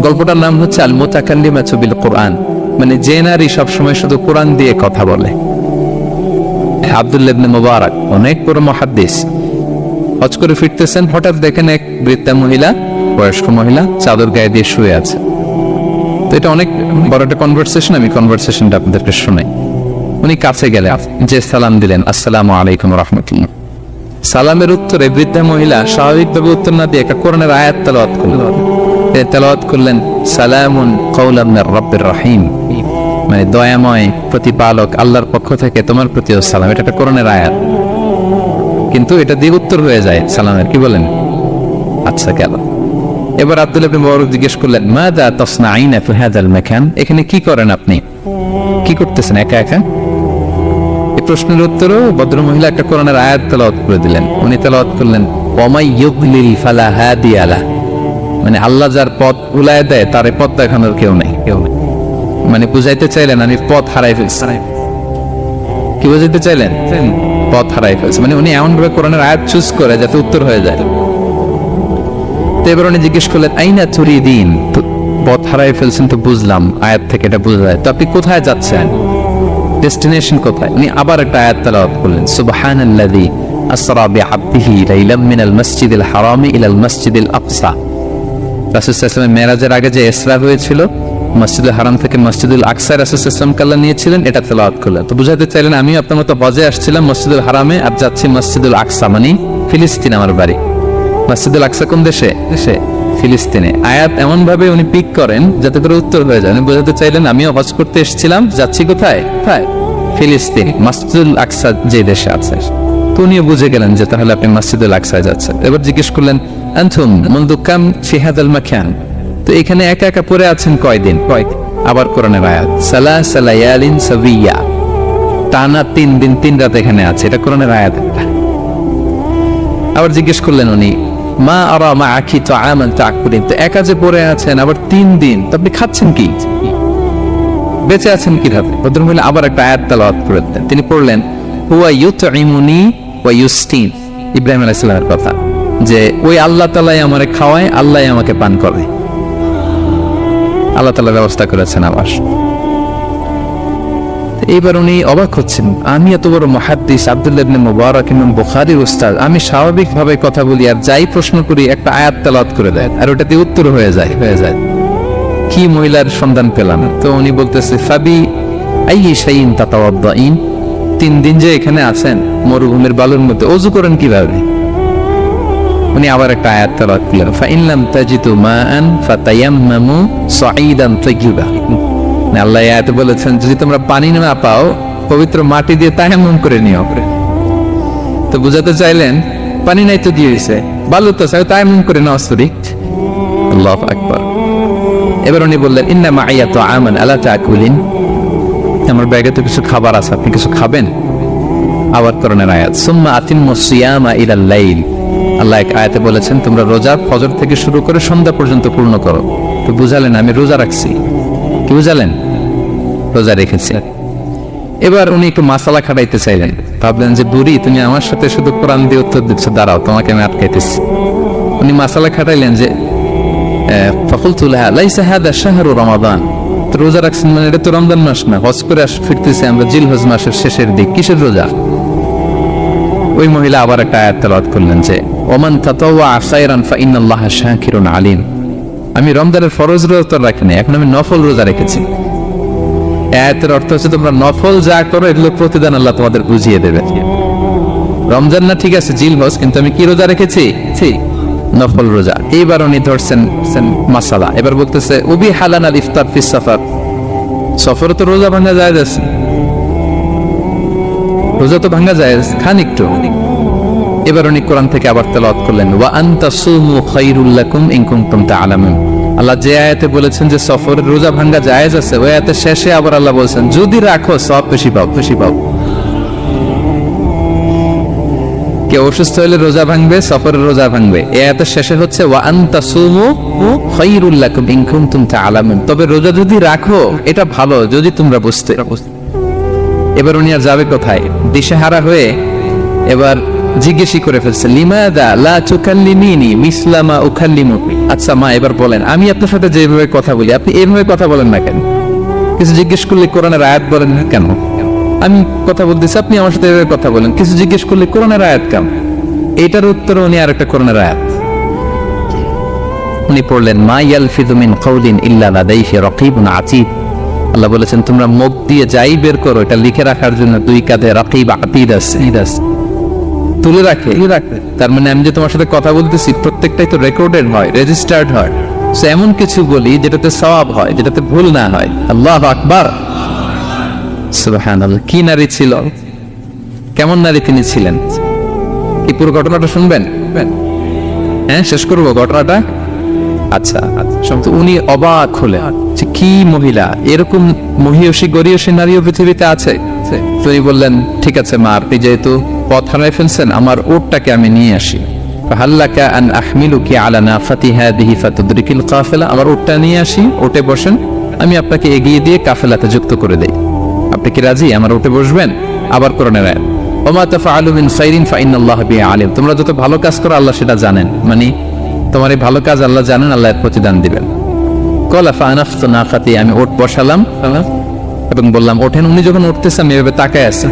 গল্পটার নাম হচ্ছে আল মুতাকাল্লিমাতু বিল কোরআন, মানে যে নারী সবসময় শুধু কোরআন দিয়ে কথা বলে। আব্দুল্লাহ ইবনে মুবারক অনেক বড় মুহাদ্দিস, হজ করে ফিরতেছেন, হঠাৎ দেখেন এক বৃদ্ধা মহিলা, বয়স্ক মহিলা চাদর গায়ে দিয়ে শুয়ে আছে। তো এটা অনেক বড় একটা কনভারসেশন, আমি কনভারসেশনটা আপনাদেরকে শোনাই। উনি কাছে গেলে যে সালাম দিলেন, আসসালামু আলাইকুম রাহমাতুল্লাহ। সালামের উত্তরে বৃদ্ধা মহিলা স্বাভাবিকভাবে উত্তর না দিয়ে একটা কোরআনের আয়াত তেলাওয়াত করলেন, সালামুন কাওলাম মির রাব্বির রহিম, মানে দয়াময় প্রতিপালক আল্লাহর পক্ষ থেকে তোমার প্রতিও সালাম। এটা একটা কোরআনের আয়াত, কিন্তু এটা দিয়ে উত্তর হয়ে যায় সালামের, কি বলেন? আচ্ছা গেল। এবার আব্দুল্লাহ ইবনে মুবারক জিজ্ঞেস করলেন, মাযা তাসনাঈনা ফি হাযাল মাকান, এখানে কি করেন আপনি, কি করতেছেন একা একা? এই প্রশ্নের উত্তরও ভদ্রমহিলা একটা কোরআনের আয়াত তেলাওয়াত করে দিলেন। উনি তেলাওয়াত করলেন, ওয়ামাই ইউদ্লিল ফালা হাদিয়া লাহ, মানে আল্লাহ যার পথ ভুলায় দেয় তার পথ দেখানোর কেউ নেই। মানে বুঝাইতে চাইলেন আমি পথ হারাই ফেলছি। কি বুঝাইতে চাইলেন? পথ হারাই ফেলছে, মানে উনি এমন ভাবে কোরআনের আয়াত চুজ করে যাতে উত্তর হয়ে যায়। তো এবার উনি জিজ্ঞেস করলেন, আইনা তুরিদিন, পথ হারাই ফেলছেন তো বুঝলাম, আয়াত থেকে এটা বোঝা যায়, তো আপনি কোথায় যাচ্ছেন, ডেস্টিনেশন কোথায়? উনি আবার একটা আয়াত তেলাওয়াত করলেন, সুবহানাল্লাযী আসরা বিআবদিহি লাইলাম মিনাল মাসজিদিল হারামি ইলাল মাসজিদিল আকসা। রাসূল সাল্লাল্লাহু আলাইহি ওয়াসাল্লাম মেরাজের আগে যে ইসরা হয়েছিল, মসজিদুল হারাম থেকে মসজিদুল আকসায় রাসূল সাল্লাল্লাহু আলাইহি ওয়াসাল্লাম আল্লাহ নিয়েছিলেন, এটা তেলাওয়াত করলেন। তো বুঝাতে চাইলেন আমি আপনার মতো হজে আসছিলাম মসজিদুল হারামে, আর যাচ্ছি মসজিদুল আকসা, মানে ফিলিস্তিন আমার বাড়ি। মসজিদুল আকসা কোন দেশে? ফিলিস্তিনে। আয়াত এমন ভাবে উনি পিক করেন যাতে করে উত্তর হয়ে যায়। উনি বোঝাতে চাইলেন আমিও হজ করতে এসেছিলাম, যাচ্ছি কোথায়? ফিলিস্তিন, মসজিদুল আকসা যে দেশে আছে। তো উনিও বুঝে গেলেন যে তাহলে আপনি মসজিদুল আকসায় যাচ্ছেন। এবার জিজ্ঞেস করলেন, আনতুম মুনযু কাম ফি হাযাল মাকান, তো এখানে একা একা পড়ে আছেন কয়দিন? আবার কোরআনের আয়াত, সালাসা লায়ালিন সাবিয়া, টানা 3 দিন 3 রাত এখানে আছে, এটা কোরআনের আয়াত। আবার জিজ্ঞেস করলেন উনি, মা আরা মাআকি তাআমান তাকুলিন, তো একা যে পড়ে আছেন আবার 3 দিন, তো আপনি খাচ্ছেন কি, বেঁচে আছেন কিভাবে? ভদ্রমহিলা আবার একটা আয়াত তেলাওয়াত করে দিলেন। তিনি পড়লেন, হুয়া ইউতঈমুনি ওয়া ইউসকিন, ইব্রাহিম আলাইহিস সালামের কথা, যে ওই আল্লাহ তাআলাই আমারে খাওয়ায়, আল্লাহই আমাকে পান করে, আল্লাহ তাআলা ব্যবস্থা করেছেন আমার। এইবার উনি অবাক হচ্ছেন, আমি এত বড় মুহাদ্দিস আব্দুল্লাহ ইবনে মুবারক ইমাম বুখারীর উস্তাদ, আমি স্বাভাবিকভাবে কথা বলি আর যাই প্রশ্ন করি একটা আয়াত তেলাওয়াত করে দেয় আর ওটাতে উত্তর হয়ে যায়। কি মহিলার সন্ধান পেলাম? তো উনি বলতেছে, ফাবি আইয়ি শাইইন তাতাওয়াদ্দাইন, 3 দিন যে এখানে আছেন মরুভূমির বালুর মধ্যে, ওযু করেন কিভাবে? উনি আবার একটা আয়াত তেলাওয়াত করলেন, ফাইন লাম তাজিদু মাআন ফাতায়াম্মামু সাঈদান তাইয়্যিবা, আল্লাহ আয়াতে বলেছেন যদি তোমরা পানি না পাও পবিত্র মাটি দিয়ে তায়াম্মুম করে নিও। তো বুঝাতে চাইলেন পানি নাই তো দিয়েছে, বালু তো চাই, তায়াম্মুম করে নাও। আল্লাহু আকবার। এবার উনি বললেন, ইন্না মাইয়া তাআমান আলা তাকুলিন, আমার ব্যাগে তো কিছু খাবার আছে, আপনি কিছু খাবেন? আবার কোরআনের আয়াত, সুম্মা আতিম্মুস সিয়ামা ইলাল লাইল, আল্লাহ এক আয়াতে বলেছেন তোমরা রোজা ফজর থেকে শুরু করে সন্ধ্যা পর্যন্ত পূর্ণ করো। তো বুঝালেন আমি রোজা রাখছি, কি বুঝালেন? রোজা রেখেছি। এবার উনি একটু মাসালা খাটাইতে চাইলেন, ভাবলেন যে বুড়ি তুমি আমার সাথে শুধু কোরআন দিয়ে উত্তর দিচ্ছ, দাঁড়াও তোমাকে আমি আটকাইতেছি। উনি মাসালা খাটাইলেন যে ফাকুলতু লাহা লাইসা হাদা শাহরু রমাদান, তো রোজা রাখছেন মানে এটা তো রমজান মাস না, হজ করে ফিরতেছি আমরা জিলহজ মাসের শেষের দিক, কিসের রোজা? ওই মহিলা আবার একটা আয়াত তেলাওয়াত করলেন যে ওমান তাতাওয়া খায়রান ফাইনাল্লাহা শাকিরুন আলিম, আমি রমজানের ফরজ রোজা রাখিনি, এখন আমি নফল রোজা রেখেছি। আয়াতের অর্থ হচ্ছে তোমরা নফল যা করো এগুলো প্রতিদান আল্লাহ তোমাদের বুঝিয়ে দেবে। রমজান না ঠিক আছে জিলহজ, কিন্তু আমি কি রোজা রেখেছি? নফল রোজা। এইবার উনি ধরছেন মাসালা, এবার বলতেছে উবি হালান আল ইফতার ফিস সাফার, সফরে তো রোজা ভাঙা যায়, রোজা তো ভাঙা যায়, খান একটু। এবার উনি কোরআন থেকে আবার তেলাওয়াত করলেন, ওয়া আনতা সুমু খায়রুল লাকুম ইন কুনতুম তা'লামুন, আল্লাহ যে আয়াতে বলেছেন যে সফরের রোজা ভাঙা জায়েজ আছে, ওই আয়াতের শেষে আবার আল্লাহ বলেছেন যদি রাখো সওয়াব বেশি পাও। কেউ অসুস্থ হলে রোজা ভাঙবে, সফরের রোজা ভাঙবে, এই আয়াতের শেষে হচ্ছে ওয়া আনতা সুমু খায়রুল লাকুম ইন কুনতুম তা'লামুন, তবে রোজা যদি রাখো এটা ভালো যদি তোমরা বুঝতে। এবার উনি আর যাবে কোথায়? দিশেহারা হয়ে এবার জিজ্ঞেসই করে ফেলছে, লিমাদা লা তুকাল্লিমিনি মিসলামা উকাল্লিমুকি, আচ্ছা মা এবার বলেন, আমি আপনার সাথে যেভাবে কথা বলি আপনি এইভাবে কথা বলেন না কেন? কিছু জিজ্ঞেস করলে কোরআনের আয়াত বলেন না কেন? আমি কথা বলতেছি আপনি আমার সাথে এভাবে কথা বলেন, কিছু জিজ্ঞেস করলে কোরআনের আয়াত কেন? এটার উত্তরে উনি আরেকটা কোরআনের আয়াত উনি পড়লেন, মা ইয়ালফিযু মিন কাউলিন ইল্লা লাদাইহি রাকীবুন আতীদ। আল্লাহ বলেছেন তোমরা মুখ দিয়ে যাই বের করো এটা লিখে রাখার জন্য দুই কাঁধে রাকীব আতীদ আছে, তুলে রাখে। তার মানে আমি যে তোমার সাথে কথা বলতেছি প্রত্যেকটাই তো রেকর্ডেড হয়, রেজিস্টার্ড হয়। সো এমন কিছু বলি যেটাতে সওয়াব হয়, যেটাতে ভুল না হয়। আল্লাহু আকবার, সুবহানাল্লাহ। কি নারী ছিল, কেমন নারী তিনি ছিলেন? কি পুরো ঘটনাটা শুনবেন? হ্যাঁ শেষ করবো ঘটনাটা। আচ্ছা উনি অবাক হলেন যে কি মহিলা, এরকম মহিয়সী গরিয়সী নারীও পৃথিবীতে আছে। তিনি বললেন ঠিক আছে মা, আপনি যেহেতু পথ হারাই ফেলছেন আমার উটটাকে আমি নিয়ে আসি। ফাহাল্লাকা আন আহমিলুকি আলা নাফাতি হাদিহি ফাতুদরিকিল কাফিলা। আমার উটটা নিয়ে আসি, উটে বসেন, আমি আপনাকে এগিয়ে দিয়ে কাফেলাতে যুক্ত করে দেই। আপনি কি রাজি আমার উটে বসবেন? আবার কোরআনের আয়াত, ওমা তাফআলু মিন খাইরিন ফাইনাল্লাহা বিহি আলিম। তোমরা যত ভালো কাজ করো আল্লাহ সেটা জানেন, মানে তোমার এই ভালো কাজ আল্লাহ জানেন, আল্লাহ এর প্রতিদান দিবেন। ক্বালা ফাআনাফতু নাকাতি, আমি উট বসালাম এবং বললাম ওঠেন। উনি যখন উঠতেছেন আমি এভাবে তাকায় আছি,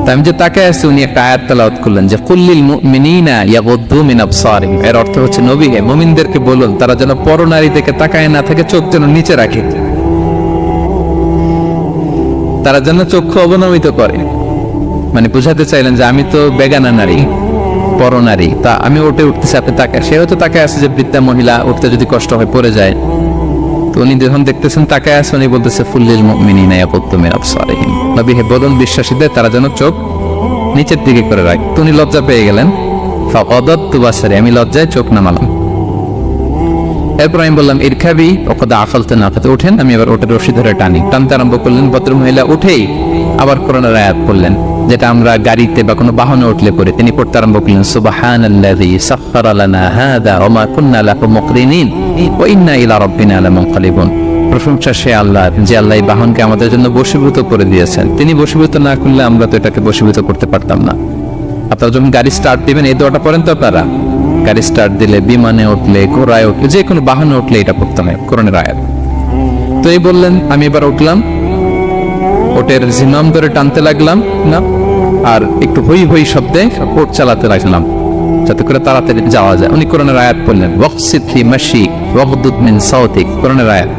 তাই আমি যে তাকায় আছি উনি একটা আয়াত তেলাওয়াত করলেন যে কুল্লিল মুমিনিনা ইয়াগুদ্দু মিন আবসারিহিম। এর অর্থ হচ্ছে নবী হে মুমিনদেরকে বলুন তারা যেন পরনারী থেকে তাকায় না থাকে, চোখ যেন নিচে রাখে, তারা যেন চক্ষু অবনমিত করে। মানে বুঝাতে চাইলেন যে আমি তো বেগানা নারী, পরনারী, তা আমি উঠতেছি আপনি তাকায়। সে হয়তো তাকায় আছে যে বৃদ্ধা মহিলা উঠতে যদি কষ্ট হয় পড়ে যায়, তো উনি যখন দেখতেছেন তাকায় আছে উনি বলতেছে ফুল্লিল মুমিনিনা ইয়াগুদ্দু মিন আবসারিহিম। নবী হে বলুন বিশ্বাসীদের তারা যেন চোখ নিচের দিকে করে রাখে। তো উনি লজ্জা পেয়ে গেলেন। ফাকাদাতু বাসারি, আমি লজ্জায় চোখ নামালাম। এরপর আমি বললাম ইরকাবি ওয়াকাদ আফালতু নাফাতে, ওঠেন। আমি এবার ওটার রশি ধরে টানতে আরম্ভ করলেন। ভদ্র মহিলা উঠেই আবার কোরআনের আয়াত পড়লেন যেটা আমরা গাড়িতে বা কোনো বাহনে উঠলে পড়ে। তিনি পড়তে আরম্ভ করলেন সুবহানাল্লাযী সাখখারা লানা হাযা ওয়া মা কুন্না লাহু মুকরিনিন ওয়া ইন্না ইলা রাব্বিনা লামুনকালিবুন। প্রশংসা সে আল্লাহ যে আল্লাহ এই বাহনকে আমাদের জন্য বশীভূত করে দিয়েছেন। তিনি বশীভূত না করলে আমরা তো এটাকে বশীভূত করতে পারতাম না। আপনারা যখন গাড়ি স্টার্ট দিবেন এই দোয়াটা পড়েন তো আপনারা? গাড়ি স্টার্ট দিলে, বিমানে উঠলে, ঘোড়ায় উঠলে, যে কোনো বাহনে উঠলে এটা পড়তে হয়, কোরআনের আয়াত। তো এই বললেন, আমি এবার উঠলাম, ওটের জিমাম ধরে টানতে লাগলাম না, আর একটু হই হই শব্দে ওট চালাতে লাগলাম যাতে করে তাড়াতাড়ি যাওয়া যায়। উনি কোরআনের আয়াত বললেন ওয়াকসিদ ফি মাশিক ওয়াগদুদ মিন সাওতিক। কোরআনের আয়াত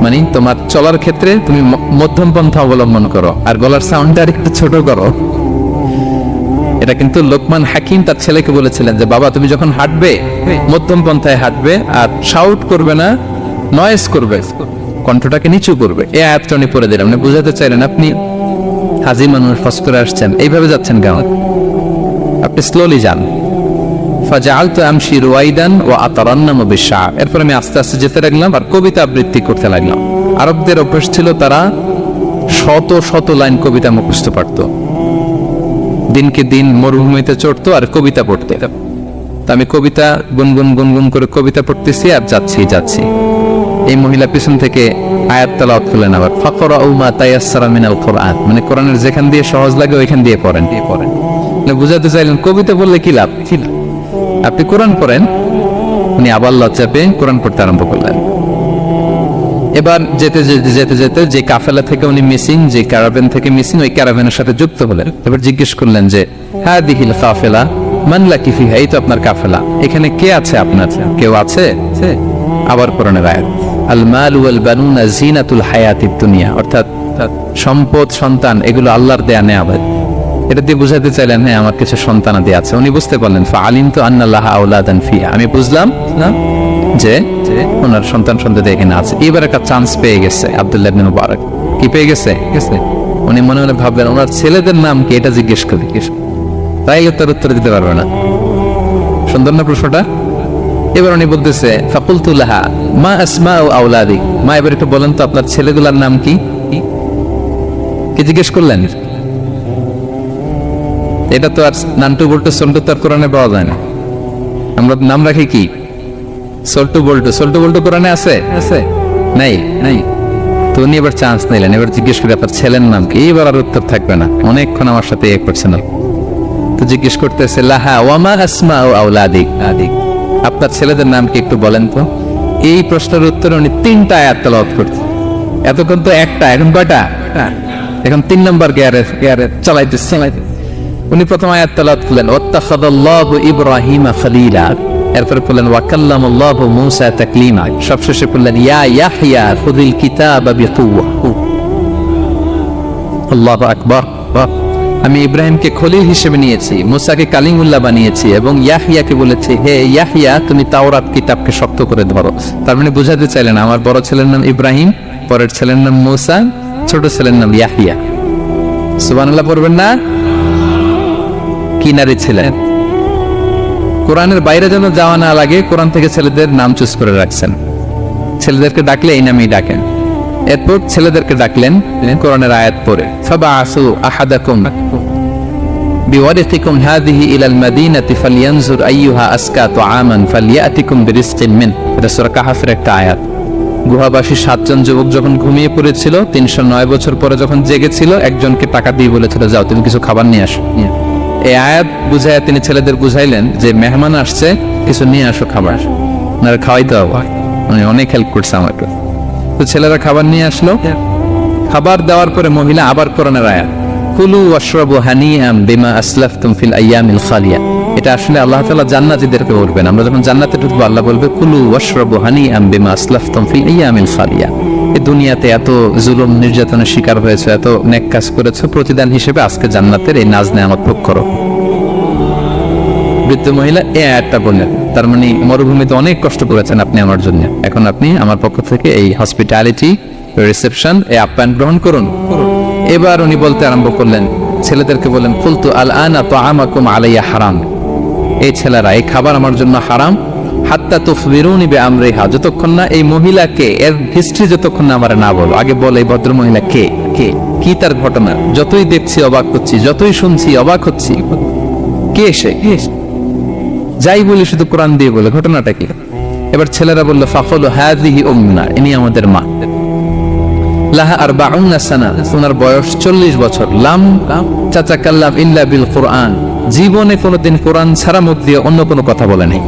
মানে তোমার চলার ক্ষেত্রে তুমি মধ্যম পন্থা অবলম্বন করো আর গলার সাউন্ডটা আর একটু ছোট করো। এটা কিন্তু লোকমান হাকিম তার ছেলেকে বলেছিলেন যে বাবা তুমি যখন হাঁটবে মধ্যম পন্থায় হাঁটবে আর শাউট করবে না, নয়েজ করবে, কণ্ঠটাকে নিচু করবে। এই আয়াতটা উনি পড়ে দিলেন। মানে বুঝাতে চাইলেন আপনি হাজি মানুষ ফস করে আসছেন, এইভাবে যাচ্ছেন কেন? আপনি স্লোলি যান। ফাজাআলতু আমশি রুয়াইদান ওয়া আতারান্নামু বিশ-শা'র। এরপর আমি আস্তে আস্তে যেতে লাগলাম আর কবিতা আবৃত্তি করতে লাগলাম। আরবদের অভ্যাস ছিল তারা শত শত লাইন কবিতা মুখস্থ পারত। দিনকে দিন মরুভূমিতে চড়তো আর কবিতা পড়তে। তা আমি কবিতা গুনগুন করে কবিতা পড়তেছি আর যাচ্ছি। এই মহিলা পিছন থেকে আয়াত তেলাওয়াত করলেন আবার ফাকরাউ মা তায়াসসারা মিনাল কুরআন। মানে কোরআনের যেখান দিয়ে সহজ লাগে ওইখান দিয়ে পড়েন। মানে বুঝাতে চাইলেন কবিতা বললে কি লাভ, আপনি কোরআন পড়েন। উনি আবার লজ্জা পেয়ে কোরআন পড়তে আরম্ভ করলেন। এবার যেতে যে কাফেলা থেকে উনি মিসিং, যে ক্যারাভেন থেকে মিসিং, ওই ক্যারাভেনের সাথে যুক্ত হলেন। এবার জিজ্ঞেস করলেন যে হাদিহিল কাফেলা মান লাকি ফিহা, এই তো আপনার কাফেলা, এখানে কে আছে আপনার? কেউ আছে? আবার কোরআনের আয়াত আল মাল ওয়াল বানুনা জিনাতুল হায়াতিদ দুনিয়া, অর্থাৎ সম্পদ সন্তান এগুলো আল্লাহর দেয়া নেয়ামত। এটা দিয়ে বুঝাতে চাইলেন হ্যাঁ আমার কিছু সন্তানাদি আছে। উনি বুঝতে পারলেন ফাআলিমতু আন্না লাহা আওলাদান ফিহা, আমি বুঝলাম না যে ওনার সন্তান সন্ততি এখানে আছে। এবার একটা চান্স পেয়ে গেছে আব্দুল্লাহ ইবনে মুবারক। কি পেয়ে গেছে? উনি মনে মনে ভাবলেন ওনার ছেলেদের নাম কি, এটা জিজ্ঞেস করি, তাই উত্তর দিতে পারবে না। সুন্দর না প্রশ্নটা? এবার উনি বলতেছে ফাকুলতু লাহা মা আসমাউ আওলাদি, মা এবার একটু বলেন তো আপনার ছেলেগুলোর নাম কি? কি জিজ্ঞেস করলেন? এটা তো আর নান্টু বল্টু সল্টু তো আর কোরআনে পাওয়া যায় না। আমরা নাম রাখি কি সল্টু বল্টু কোরআনে আছে? নাই। তো উনি এবার চান্স নিলেন, এবার জিজ্ঞেস করে আপনার ছেলের নাম কি? এবার আর উত্তর থাকবে না, অনেকক্ষণ আমার সাথে এক পার্সোনাল। তো জিজ্ঞেস করতেছে লাহা ওয়া মা আসমাউ আওলাদিক, আপনার ছেলেদের নাম কি একটু বলেন তো। এই প্রশ্নের উত্তরে উনি 3টা আয়াত তেলাওয়াত করতেন। এতক্ষণ তো একটা, এখন কয়টা? এখন 3 নম্বর গিয়ারে চালাইতেছে। উনি প্রথম আয়াত তেলাওয়াত করলেন ওয়াত্তাখাযাল্লাহু ইব্রাহিমা খলিলা, এরপরে বললেন ওয়া কাল্লামাল্লাহু মূসা তাকলিমা, সবশেষে বললেন ইয়া ইয়াহইয়া খুযিল কিতাবা বিকুওয়া। আল্লাহু আকবার। আমি ইব্রাহিমকে খলিল হিসেবে নিয়েছি, মুসাকে কালিমুল্লাহ বানিয়েছি, এবং ইয়াহইয়াকে বলেছি হে ইয়াহইয়া তুমি তাওরাত কিতাবকে শক্ত করে ধরো। তার মানে বুঝাতে চাইলেন আমার বড় ছেলের নাম ইব্রাহিম, পরের ছেলের নাম মুসা, ছোট ছেলের নাম ইয়াহইয়া। সুবহানাল্লাহ পড়বেন না? কি নারী ছিলেন। কোরআনের বাইরে যেন যাওয়া না লাগে, কোরআন থেকে ছেলেদের নাম চুজ করে রাখছেন। ছেলেদেরকে ডাকলে এই নামেই ডাকেন। এরপর ছেলেদেরকে ডাকলেন কোরআনের আয়াত পড়ে ফাবাআসু আহাদাকুম বিওয়ারিকিকুম হাযিহি ইলাল মাদিনাতি ফালইয়ানজুর আইয়ুহা আসকা তুআমান ফালইয়াতিকুম বিরিজকিন মিন। এটা সূরা কাহফের একটা আয়াত। গুহাবাসী 7 জন যুবক যখন ঘুমিয়ে পড়েছিল, 309 বছর পরে যখন জেগেছিল, একজনকে টাকা দিয়ে বলেছিল যাও তুমি কিছু খাবার নিয়ে আসো। এই আয়াত বুঝাইয়া তিনি ছেলেদের বুঝাইলেন যে মেহমান আসছে, কিছু নিয়ে আসো খাবার, না খাওয়াইতে হবে। উনি অনেক হেল্প করছে আমাকে। তো ছেলেরা খাবার নিয়ে আসলো। খাবার দেওয়ার পরে মহিলা আবার কোরআনের আয়াত কুলু ওয়াশরাবু হানিআম বিমা আসলাফতুম ফিল আইয়ামিল খালিয়া। এটা আসলে আল্লাহ তাআলা জান্নাতীদেরকে বলবেন। আমরা যখন জান্নাতে ঢুকবো আল্লাহ বলবে কুলু ওয়াশরাবু হানিআম বিমা আসলাফতুম ফিল আইয়ামিল খালিয়া। এই দুনিয়াতে এত জুলুম নির্যাতনের শিকার হয়েছে, এত নেক কাজ করেছে, প্রতিদান হিসেবে আজকে জান্নাতের এই নাজ নেয়ামত ভোগ করো। বৃদ্ধ মহিলা এই আয়াতটা বললেন, তার মানে মরুভূমিতে অনেক কষ্ট করেছেন আপনি আমার জন্য, এখন আপনি আমার পক্ষ থেকে এই হসপিটালিটি রিসেপশন এই আপ্যায়ন গ্রহণ করুন। এবার উনি বলতে আরম্ভ করলেন, ছেলেদেরকে বললেন কুলতু আল আনা তুআমাকুম আলাইয়া হারাম। এই ছেলেরা এই খাবার আমার জন্য হারাম, হাত্তা তুখবিরুনি বিআমরিহা, যতক্ষণ না এই মহিলাকে এর হিস্ট্রি যতক্ষণ না আমার না বলো। আগে বল এই ভদ্র মহিলা কে, কি তার ঘটনা। যতই দেখছি অবাক হচ্ছি, যতই শুনছি অবাক হচ্ছি। কে সে? যাই বলি শুধু কোরআন দিয়ে বলে, ঘটনাটা কি? এবার ছেলেরা বলল ফাকালু হাযিহি উম্মুনা, ইনি আমাদের মা। লাহা 40 সানা, ওনার বয়স 40 বছর। লাম তাতাকাল্লাম ইল্লা বিল কুরআন, জীবনে কোনোদিন কোরআন ছাড়া মুখ দিয়ে অন্য কোনো কথা বলে নাই।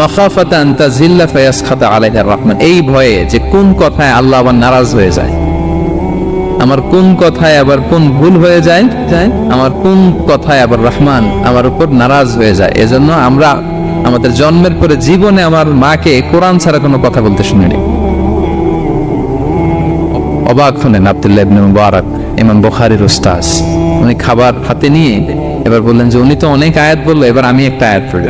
মাখাফাতান তাজিল্লা ফায়াসখাতা আলাইহা রহমান, এই ভয়ে যে কোন কথায় আল্লাহ আবার নারাজ হয়ে যায়, আমার কোন কথায় আবার কোন ভুল হয়ে যায়, আমার কোন কথায় আবার রহমান আমার উপর নারাজ হয়ে যায়। এজন্য আমরা আমাদের জন্মের পরে জীবনে আমার মাকে কোরআন ছাড়া কোনো কথা বলতে শুনিনি। অবাক হলেন আব্দুল্লাহ ইবনে মুবারক, ইমাম বুখারীর উস্তাদ। উনি খাবার হাতে নিয়ে এবার বললেন যে উনি তো অনেক আয়াত বললো, এবার আমি একটা আয়াত পড়ি।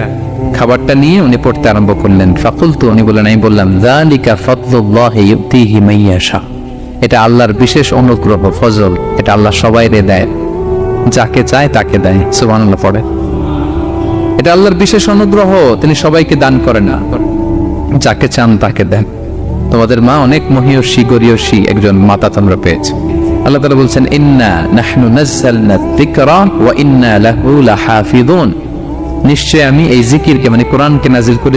খাবারটা নিয়ে উনি পড়তে আরম্ভ করলেন। ফাকুলতু, উনি বললেন, আমি বললাম যালিকা ফাদলুল্লাহি ইউতিহি মাইয়াশা, এটা আল্লাহর বিশেষ অনুগ্রহ, ফজল। এটা আল্লাহ সবাইরে দেয়, যাকে চায় তাকে দেয়। সুবহানাল্লাহ পড়ে। এটা আল্লাহর বিশেষ অনুগ্রহ, তিনি সবাইকে দান করেন না, যাকে চান তাকে দেন। তোমাদের মা অনেক মহিয়সী গরিয়সী একজন মাতা তোমরা পেয়েছ। আল্লাহ তাআলা বলছেন ইন্না নাহনু নাযালনা যিকরা ওয়া ইন্না লাহু লাহাফিযুন, নিশ্চয় আমি এই জিকিরকে মানে কোরআনকে নাজিল করে